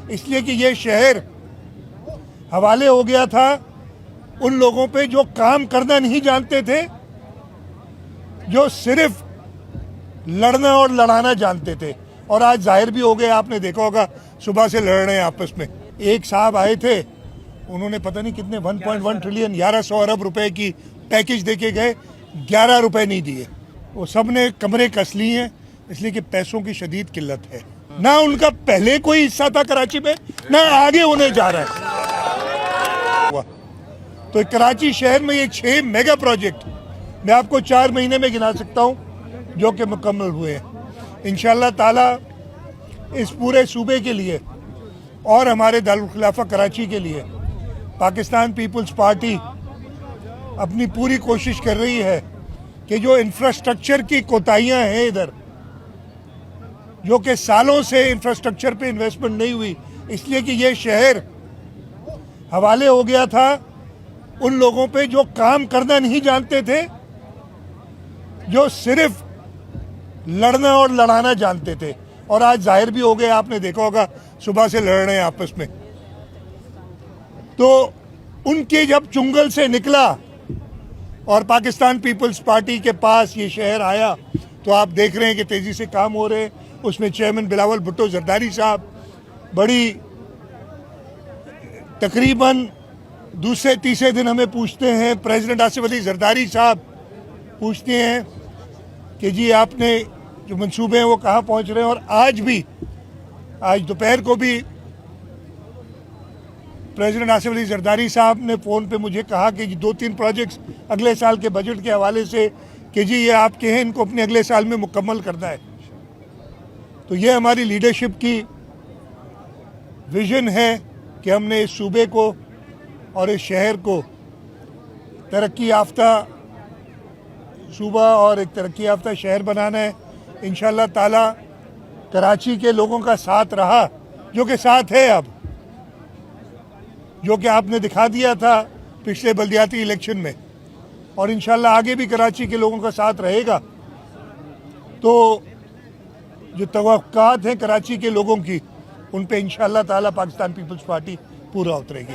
इसलिए कि ये शहर हवाले हो गया था उन लोगों पे जो काम करना नहीं जानते थे, जो सिर्फ लड़ना और लड़ाना जानते थे। और आज जाहिर भी हो गया, आपने देखा होगा सुबह से लड़ रहे हैं आपस में। एक साहब आए थे, उन्होंने पता नहीं कितने 1.1 ट्रिलियन 1100 अरब रुपए की पैकेज देके गए, 11 रुपए नहीं दिए। वो सब ने कमरे कस लिए हैं, इसलिए कि पैसों की शदीद किल्लत है। ना उनका पहले कोई हिस्सा था कराची में, ना आगे होने जा रहा है। तो कराची शहर में ये 6 मेगा प्रोजेक्ट मैं आपको 4 महीने में गिना सकता हूँ जो कि मुकम्मल हुए हैं। इंशाअल्लाह ताला इस पूरे सूबे के लिए और हमारे दारुल खिलाफा कराची के लिए पाकिस्तान पीपल्स पार्टी अपनी पूरी कोशिश कर रही है कि जो इंफ्रास्ट्रक्चर की कोताहियां हैं इधर, जो कि सालों से इंफ्रास्ट्रक्चर पे इन्वेस्टमेंट नहीं हुई, इसलिए कि ये शहर हवाले हो गया था उन लोगों पे जो काम करना नहीं जानते थे, जो सिर्फ लड़ना और लड़ाना जानते थे। और आज जाहिर भी हो गया, आपने देखा होगा सुबह से लड़ रहे हैं आपस में। तो उनके जब चुंगल से निकला और पाकिस्तान पीपल्स पार्टी के पास ये शहर आया, तो आप देख रहे हैं कि तेजी से काम हो रहे हैं। उसमें चेयरमैन बिलावल भुट्टो जरदारी साहब बड़ी तकरीबन दूसरे तीसरे दिन हमें पूछते हैं, प्रेसिडेंट आसिफ अली जरदारी साहब पूछते हैं कि जी आपने जो मंसूबे हैं वो कहाँ पहुँच रहे हैं। और आज दोपहर को भी प्रेसिडेंट आसिफ अली जरदारी साहब ने फ़ोन पे मुझे कहा कि जी 2-3 प्रोजेक्ट्स अगले साल के बजट के हवाले से कि जी ये आपके हैं, इनको अपने अगले साल में मुकम्मल करना है। तो ये हमारी लीडरशिप की विज़न है कि हमने इस सूबे को और इस शहर को तरक्की याफ्ता सूबा और एक तरक्की याफ्ता शहर बनाना है। इंशाअल्लाह ताला कराची के लोगों का साथ रहा, जो कि साथ है अब, जो कि आपने दिखा दिया था पिछले बल्दियाती इलेक्शन में, और इंशाअल्लाह आगे भी कराची के लोगों का साथ रहेगा। तो जो तवक्कुआत हैं कराची के लोगों की, उन पे इंशाअल्लाह ताला पाकिस्तान पीपल्स पार्टी पूरा उतरेगी।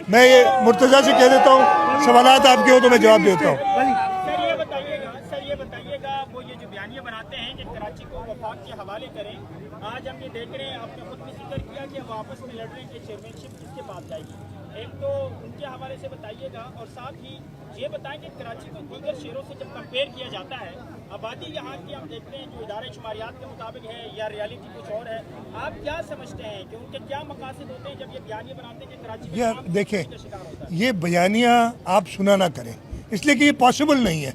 मैं ये मुर्तज़ा से कह देता हूँ, सवालात आपके हो तो मैं जवाब देता हूँ। सर ये बताइएगा, वो ये जो बयानियाँ बनाते हैं कि कराची को वफाक के हवाले करें, आज हम ये देख रहे हैं, आपने खुद भी जिक्र किया कि वो आपस में लड़ रहे हैं कि चेयरमैनशिप किसके पास जाएगी। एक तो उनके हवाले से बताइएगा, और साथ ही ये बताएं कि कराची को दीगर शहरों से जब कंपेयर किया जाता है, आबादी यहाँ की हम देखते हैं जो इदारे शुमारियात के मुताबिक है या रियलिटी कुछ और है, आप क्या समझते हैं कि उनके क्या मकासद होते हैं जब ये बयानियाँ बनाते हैं कि कराची यार देखें, ये बयानियाँ आप सुना ना करें, इसलिए कि ये पॉसिबल नहीं है।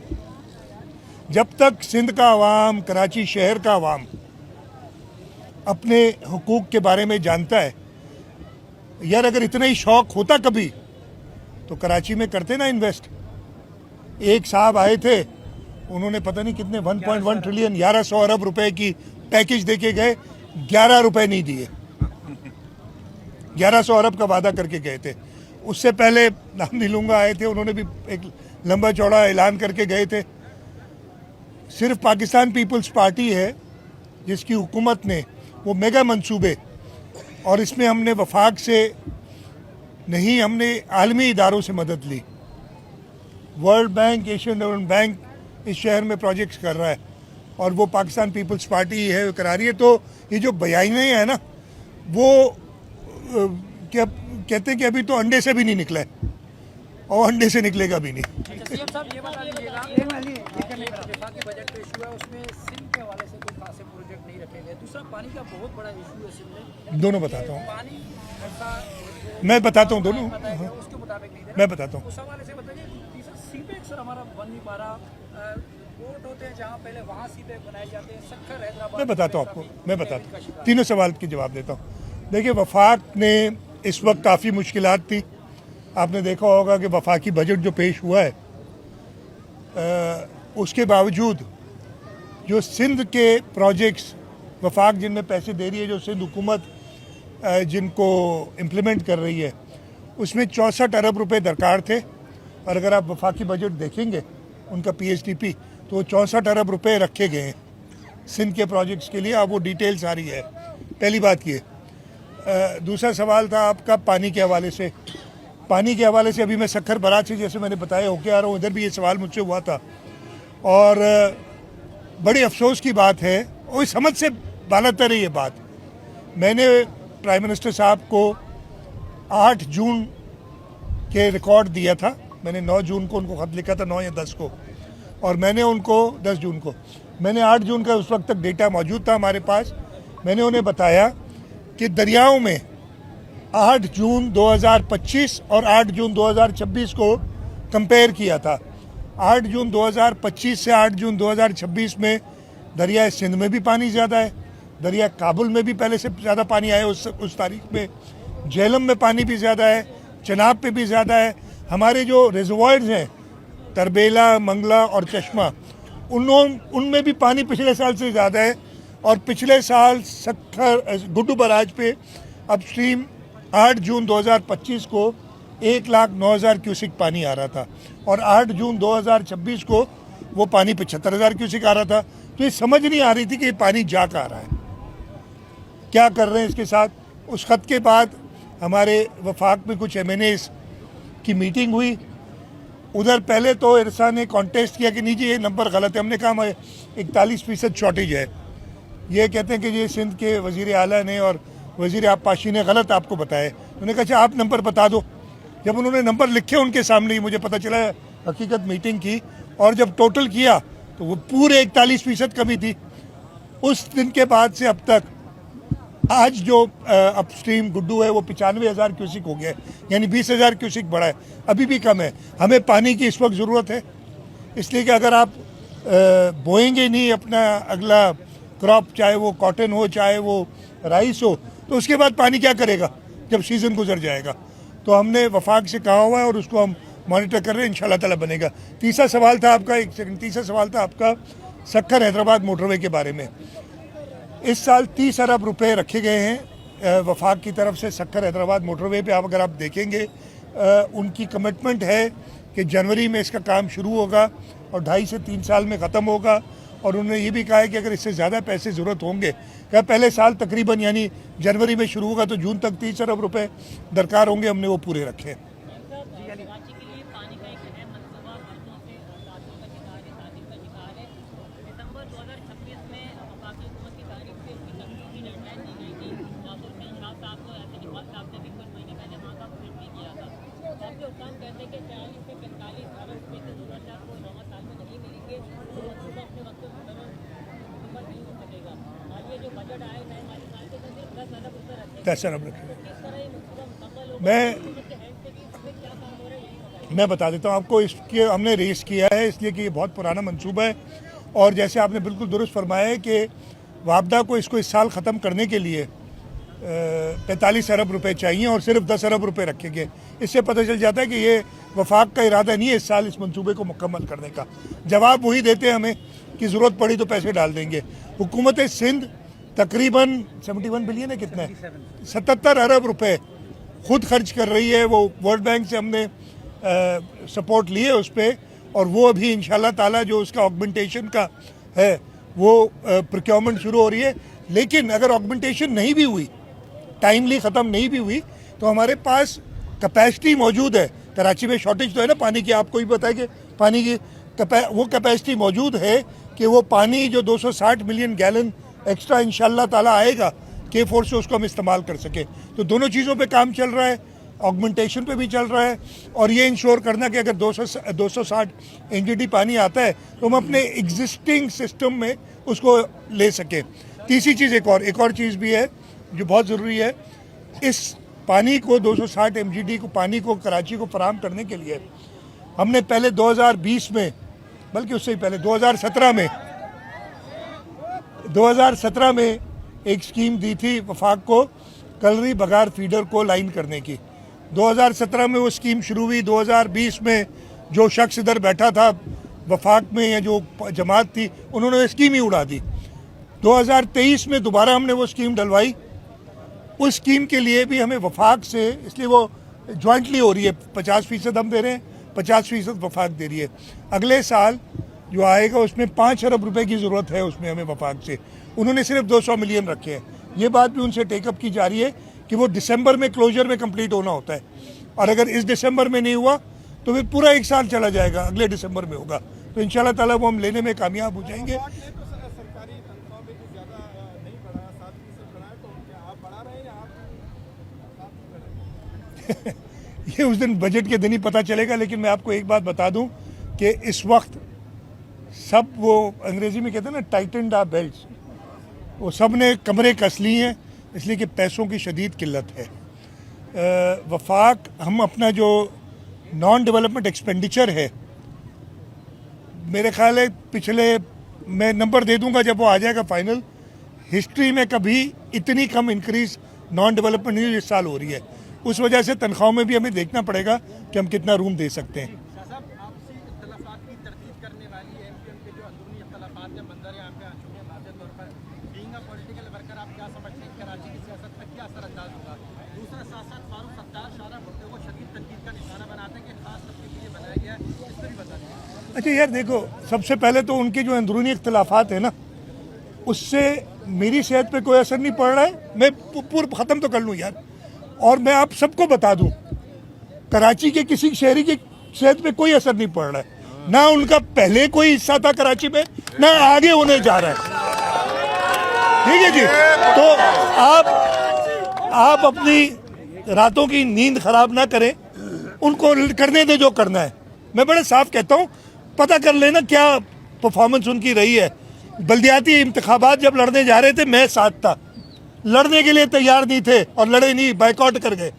जब तक सिंध का अवाम, कराची शहर का अवाम अपने हुकूक के बारे में जानता है, यार अगर इतना ही शौक होता कभी तो कराची में करते ना इन्वेस्ट। एक साहब आए थे, उन्होंने पता नहीं कितने 1.1 ट्रिलियन 1100 अरब रुपए की पैकेज देके गए, 11 रुपए नहीं दिए। 1100 अरब का वादा करके गए थे। उससे पहले नाम नहीं लूँगा आए थे, उन्होंने भी एक लंबा चौड़ा ऐलान करके गए थे। सिर्फ पाकिस्तान पीपल्स पार्टी है जिसकी हुकूमत ने वो मेगा मंसूबे, और इसमें हमने वफाक से नहीं, हमने आलमी इदारों से मदद ली। World Bank, Asian Development Bank इस शहर में प्रोजेक्ट्स कर रहा है, और वो पाकिस्तान पीपल्स पार्टी है वो करा रही है। तो ये जो बयानियाँ है ना, वो क्या कहते हैं कि अभी तो अंडे से भी नहीं निकला है, और अंडे से निकलेगा भी नहीं। बजट पे इशू है, उसमें सिंध के हवाले से कोई खास प्रोजेक्ट नहीं रखे गए। दूसरा पानी का बहुत बड़ा इशू है सिंध में। दोनों बताता हूँ, पानी मैं बताता हूँ दोनों, उसके मुताबिक नहीं, मैं बताता हूँ। उस हवाले से बताइए। तीसरा सीपेक सर हमारा बन नहीं पा रहा, पोर्ट होते हैं जहाँ पहले वहाँ सीपेक बनाए जाते हैं, सक्खर हैदराबाद। मैं बताता हूँ आपको, मैं बताता हूँ, तीनों सवाल के जवाब देता हूँ। देखिए, वफाक ने इस वक्त काफ़ी मुश्किलात थी। आपने देखा होगा कि वफाकी बजट जो पेश हुआ है, उसके बावजूद जो सिंध के प्रोजेक्ट्स वफाक जिनमें पैसे दे रही है, जो सिंध हुकूमत जिनको इम्प्लीमेंट कर रही है, उसमें 64 अरब रुपए दरकार थे। और अगर आप वफाकी बजट देखेंगे उनका PSDP, तो वो 64 अरब रुपए रखे गए हैं सिंध के प्रोजेक्ट्स के लिए। अब वो डिटेल्स आ रही है। पहली बात ये। दूसरा सवाल था आपका पानी के हवाले से। पानी के हवाले से अभी मैं सक्खर बराज से, जैसे मैंने बताया, होके आ रहा हूँ, इधर भी ये सवाल मुझसे हुआ था और बड़ी अफसोस की बात है और समझ से बालातर है ये बात। मैंने प्राइम मिनिस्टर साहब को 8 जून के रिकॉर्ड दिया था, मैंने 9 जून को उनको खत लिखा था, 9 या 10 को, और मैंने उनको 10 जून को, मैंने 8 जून का उस वक्त तक डेटा मौजूद था हमारे पास। मैंने उन्हें बताया कि दरियाओं में 8 जून 2025 और 8 जून 2026 को कंपेयर किया था। 8 जून 2025 से 8 जून 2026 में दरिया सिंध में भी पानी ज़्यादा है, दरिया काबुल में भी पहले से ज़्यादा पानी आया उस तारीख में, झेलम में पानी भी ज़्यादा है, चनाब पे भी ज़्यादा है। हमारे जो रिजर्वायर्स हैं तरबेला, मंगला और चश्मा, उनमें भी पानी पिछले साल से ज़्यादा है। और पिछले साल सक्खर गुड्डू बराज पे अपस्ट्रीम 8 जून 2025 को 1,09,000 क्यूसिक पानी आ रहा था और 8 जून 2026 को वो पानी 75,000 क्यूसिक आ रहा था। तो ये समझ नहीं आ रही थी कि ये पानी जा कहाँ रहा है, क्या कर रहे हैं इसके साथ। उस खत के बाद हमारे वफाक में कुछ MNAs की मीटिंग हुई। उधर पहले तो इरसा ने कॉन्टेस्ट किया कि नहीं जी ये नंबर गलत है। हमने कहा 41% शॉर्टेज है। ये कहते हैं कि ये सिंध के वज़ीर आला ने और वज़ीर आबपाशी ने गलत आपको बताया। उन्होंने कहा अच्छा आप नंबर बता दो। जब उन्होंने नंबर लिखे उनके सामने ही मुझे पता चला हकीकत मीटिंग की, और जब टोटल किया तो वो पूरे 41% कमी थी। उस दिन के बाद से अब तक आज जो अपस्ट्रीम गुड्डू है वो 95,000 क्यूसिक हो गया है, यानी 20,000 क्यूसिक बढ़ा है, अभी भी कम है। हमें पानी की इस वक्त ज़रूरत है, इसलिए कि अगर आप बोएंगे नहीं अपना अगला क्रॉप, चाहे वो कॉटन हो चाहे वो राइस हो, तो उसके बाद पानी क्या करेगा जब सीज़न गुजर जाएगा। तो हमने वफाक से कहा हुआ है और उसको हम मॉनिटर कर रहे हैं, इंशाल्लाह ताला बनेगा। तीसरा सवाल था आपका, एक सेकंड, तीसरा सवाल था आपका सक्खर हैदराबाद मोटरवे के बारे में। इस साल 30 अरब रुपए रखे गए हैं वफाक की तरफ से सक्खर हैदराबाद मोटरवे पे। अगर आप देखेंगे उनकी कमिटमेंट है कि जनवरी में इसका काम शुरू होगा और 2.5 से 3 साल में ख़त्म होगा। और उन्होंने ये भी कहा है कि अगर इससे ज़्यादा पैसे ज़रूरत होंगे, क्या पहले साल तकरीबन यानी जनवरी में शुरू होगा तो जून तक 30 अरब रुपए दरकार होंगे, हमने वो पूरे रखे। मैं बता देता हूँ आपको, इसके हमने रेस किया है इसलिए कि ये बहुत पुराना मंसूबा है और जैसे आपने बिल्कुल दुरुस्त फरमाया है कि वापदा को इसको इस साल ख़त्म करने के लिए 45 अरब रुपए चाहिए और सिर्फ 10 अरब रुपए रखे गए। इससे पता चल जाता है कि ये वफाक का इरादा नहीं है इस साल इस मंसूबे को मुकम्मल करने का। जवाब वही देते हैं हमें कि ज़रूरत पड़ी तो पैसे डाल देंगे। हुकूमत सिंध तकरीबन 71 बिलियन है, कितना है, 77 अरब रुपए खुद खर्च कर रही है। वो वर्ल्ड बैंक से हमने सपोर्ट लिए उस पर, और वो अभी इंशाल्लाह ताला जो उसका ऑगमेंटेशन का है वो प्रोक्योरमेंट शुरू हो रही है। लेकिन अगर ऑगमेंटेशन नहीं भी हुई, टाइमली ख़त्म नहीं भी हुई, तो हमारे पास कैपेसिटी मौजूद है। कराची में शॉर्टेज तो है ना पानी की, आपको भी पता है कि पानी की वो कैपेसिटी मौजूद है कि वो पानी जो 260 मिलियन गैलन एक्स्ट्रा इंशाल्लाह ताला आएगा K4 से, उसको हम इस्तेमाल कर सके। तो दोनों चीज़ों पे काम चल रहा है, ऑगमेंटेशन पे भी चल रहा है और ये इंश्योर करना कि अगर 260 NGD पानी आता है तो हम अपने एग्जिस्टिंग सिस्टम में उसको ले सकें। तीसरी चीज़ एक और चीज़ भी है जो बहुत ज़रूरी है। इस पानी को 260 MGD को पानी को कराची को फराहम करने के लिए हमने पहले 2020 में, बल्कि उससे ही पहले 2017 में एक स्कीम दी थी वफाक को कलरी बगार फीडर को लाइन करने की। 2017 में वो स्कीम शुरू हुई। 2020 में जो शख्स इधर बैठा था वफाक में या जो जमात थी, उन्होंने स्कीम ही उड़ा दी। 2023 में दोबारा हमने वो स्कीम डलवाई। उस स्कीम के लिए भी हमें वफाक से, इसलिए वो जॉइंटली हो रही है, 50% हम दे रहे हैं, 50% वफाक दे रही है। अगले साल जो आएगा उसमें 5 अरब रुपए की ज़रूरत है उसमें हमें वफाक से। उन्होंने सिर्फ 200 मिलियन रखे हैं। ये बात भी उनसे टेकअप की जा रही है कि वो दिसंबर में क्लोजर में कंप्लीट होना होता है, और अगर इस दिसंबर में नहीं हुआ तो फिर पूरा 1 साल चला जाएगा, अगले दिसंबर में होगा। तो इंशाल्लाह ताला वो हम लेने में कामयाब हो जाएंगे। ये उस दिन बजट के दिन ही पता चलेगा, लेकिन मैं आपको एक बात बता दूं कि इस वक्त सब वो अंग्रेजी में कहते हैं ना टाइटनड आवर बेल्ट्स, वो सब ने कमरे कस ली हैं, इसलिए कि पैसों की शदीद किल्लत है। वफाक हम अपना जो नॉन डेवलपमेंट एक्सपेंडिचर है, मेरे ख्याल है पिछले, मैं नंबर दे दूंगा जब वो आ जाएगा फाइनल, हिस्ट्री में कभी इतनी कम इंक्रीज नॉन डेवलपमेंट नहीं इस साल हो रही है। उस वजह से तनख्वाहों में भी हमें देखना पड़ेगा कि हम कितना रूम दे सकते हैं। आपसी इख्तलाफात की तरदीद करने वाली एमपीएम के जो अंदरूनी इख्तलाफात हैं, मंजर यहाँ पे आ चुके हैं वाज़ेह तौर पर। बीइंग अ पॉलिटिकल वर्कर, आप क्या समझते हैं कराची की सियासत पर क्या असरअंदाज होगा? दूसरा, साथ साथ फारूक सत्तार शाहरा भुट्टो को शदीद तनकीद का निशाना बनाते हैं कि खास सबके लिए बनाया गया है, इस पर भी बता दें। अच्छा यार देखो, सबसे पहले तो उनके जो अंदरूनी इख्तलाफात है ना, उससे मेरी सेहत पे कोई असर नहीं पड़ रहा है। मैं पूरा ख़त्म तो कर लूँ यार, और मैं आप सबको बता दूं, कराची के किसी शहरी की सेहत पे कोई असर नहीं पड़ रहा है। ना उनका पहले कोई हिस्सा था कराची में, ना आगे होने जा रहा है। ठीक है जी, तो आप अपनी रातों की नींद खराब ना करें, उनको करने दे जो करना है। मैं बड़े साफ कहता हूं, पता कर लेना क्या परफॉर्मेंस उनकी रही है। बल्दियाती इंतखाबात जब लड़ने जा रहे थे, मैं साथ था, लड़ने के लिए तैयार नहीं थे और लड़े नहीं, बाइकआउट कर गए।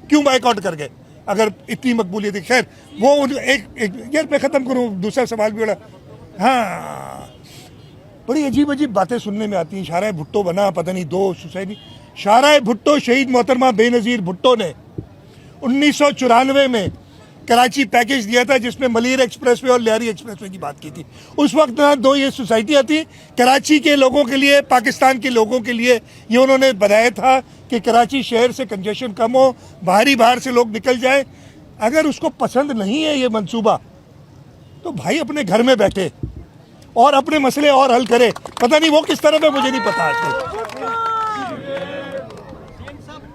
क्यों बाइकआउट कर गए अगर इतनी मकबूलियत थी? खैर वो एक यार मैं ख़त्म करूँ, दूसरा सवाल भी बड़ा, हाँ बड़ी अजीब अजीब बातें सुनने में आती हैं। शाहरा भुट्टो बना पता नहीं 2 सुसाइडी। शाहरा भुट्टो शहीद मोहतरमा बेनज़ीर भुट्टो ने 1994 में कराची पैकेज दिया था, जिसमें मलीर एक्सप्रेसवे और लियारी एक्सप्रेसवे की बात की थी। उस वक्त ना 2 ये सोसाइटियाँ थी, कराची के लोगों के लिए, पाकिस्तान के लोगों के लिए। ये उन्होंने बनाया था कि कराची शहर से कंजेशन कम हो, बाहर से लोग निकल जाए। अगर उसको पसंद नहीं है ये मंसूबा, तो भाई अपने घर में बैठे और अपने मसले और हल करे। पता नहीं वो किस तरफ है, मुझे नहीं पता आजकल।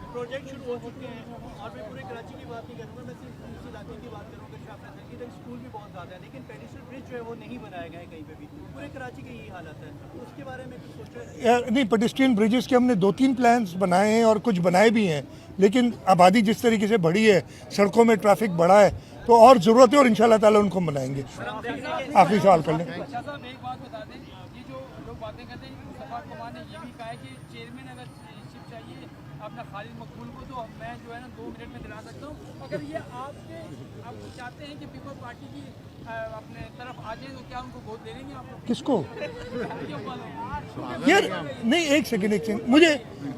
प्रोजेक्ट शुरू हो चुके हैं और मैं पूरे कराची की बात नहीं करूँगा, मैं सिर्फ उस इलाके की बात करूँगा। शाफरा तक स्कूल भी बहुत ज़्यादा है, लेकिन पेडिस्ट्रियल ब्रिज जो है वो नहीं बनाया गया है कहीं पे भी। पूरे कराची की यही हालत है, तो उसके बारे में कुछ सोचा यार नहीं, पेडिस्ट्रियन ब्रिजेस के हमने 2-3 प्लान्स बनाए हैं और कुछ बनाए भी हैं, लेकिन आबादी जिस तरीके से बढ़ी है, सड़कों में ट्रैफिक बढ़ा है, तो और ज़रूरत है और इंशाल्लाह ताला उनको बनाएंगे। आखिरी सवाल कर लें। अच्छा साहब, एक बात बता दें, ये जो लोग बातें कहते हैं, मुस्तफा कुमार ने ये भी कहा है कि चेयरमैन अगर शिप चाहिए अपना खालिद मकबूल को, तो मैं जो है ना 2 मिनट में दिला सकता हूँ। अगर ये आप चाहते हैं कि पीपल पार्टी की अपने तरफ आ जाए, तो क्या उनको वोट दे देंगे आप लोग? किसको यार? नहीं, एक सेकंड,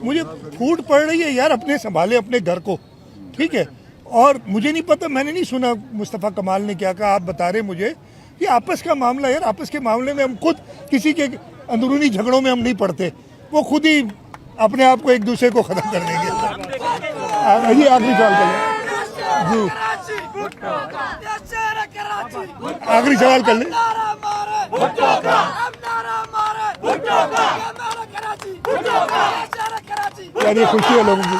मुझे फूट पड़ रही है यार, अपने संभाले अपने घर को, ठीक है। और मुझे नहीं पता, मैंने नहीं सुना मुस्तफ़ा कमाल ने क्या कहा। आप बता रहे मुझे, ये आपस का मामला यार, आपस के मामले में हम खुद किसी के अंदरूनी झगड़ों में हम नहीं पड़ते, वो खुद ही अपने आप को एक दूसरे को खत्म कर देंगे। ये आखिरी सवाल कर लें जी, आखिरी सवाल कर लें। यार ये खुशी है लोगों की,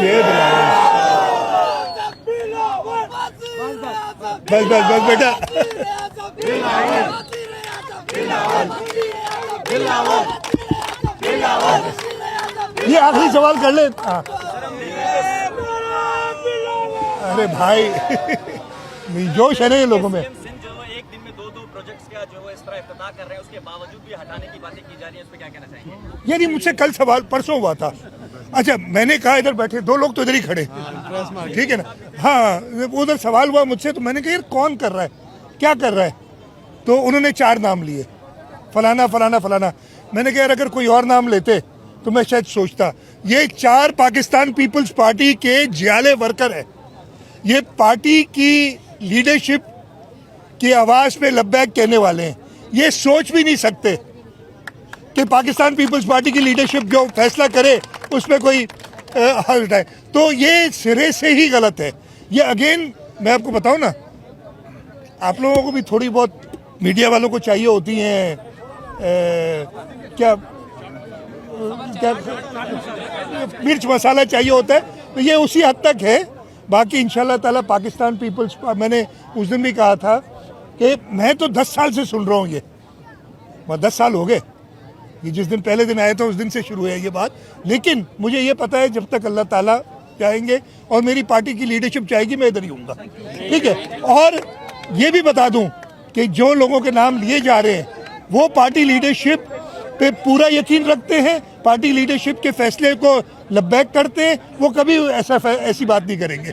ये बस बेटा। ये आखिरी सवाल कर ले। अरे भाई जोश है ना ये लोगों में। जो एक दिन में 2 प्रोजेक्ट्स का जो इस तरह इफ्तिताह कर रहे हैं, उसके बावजूद भी हटाने की बातें की जा रही है, उस पर क्या कहना चाहेंगे? यार ये मुझसे कल सवाल परसों हुआ था। अच्छा, मैंने कहा इधर बैठे 2 लोग तो इधर ही खड़े, ठीक है ना। हाँ, उधर सवाल हुआ मुझसे, तो मैंने कहा यार कौन कर रहा है, क्या कर रहा है? तो उन्होंने 4 नाम लिए, फलाना फलाना फलाना। मैंने कहा यार अगर कोई और नाम लेते तो मैं शायद सोचता। ये 4 पाकिस्तान पीपल्स पार्टी के जियाले वर्कर है। ये पार्टी की लीडरशिप की आवाज़ पे लब्बैक कहने वाले हैं। ये सोच भी नहीं सकते कि पाकिस्तान पीपल्स पार्टी की लीडरशिप जो फैसला करे उसमें कोई हल उठाए। तो ये सिरे से ही गलत है। ये अगेन मैं आपको बताऊं ना, आप लोगों को भी थोड़ी बहुत मीडिया वालों को चाहिए होती हैं क्या क्या मिर्च मसाला चाहिए होता है, तो ये उसी हद तक है। बाकी इंशाल्लाह ताला पाकिस्तान पीपल्स, मैंने उस दिन भी कहा था कि मैं तो 10 साल से सुन रहा हूँ, ये 10 साल हो गए, ये जिस दिन पहले दिन आया था उस दिन से शुरू है ये बात। लेकिन मुझे ये पता है जब तक अल्लाह ताला चाहेंगे और मेरी पार्टी की लीडरशिप चाहेगी, मैं इधर ही हूँगा, ठीक है। और ये भी बता दूं कि जो लोगों के नाम लिए जा रहे हैं वो पार्टी लीडरशिप पे पूरा यकीन रखते हैं, पार्टी लीडरशिप के फैसले को लब्बैक करते हैं, वो कभी ऐसी बात नहीं करेंगे।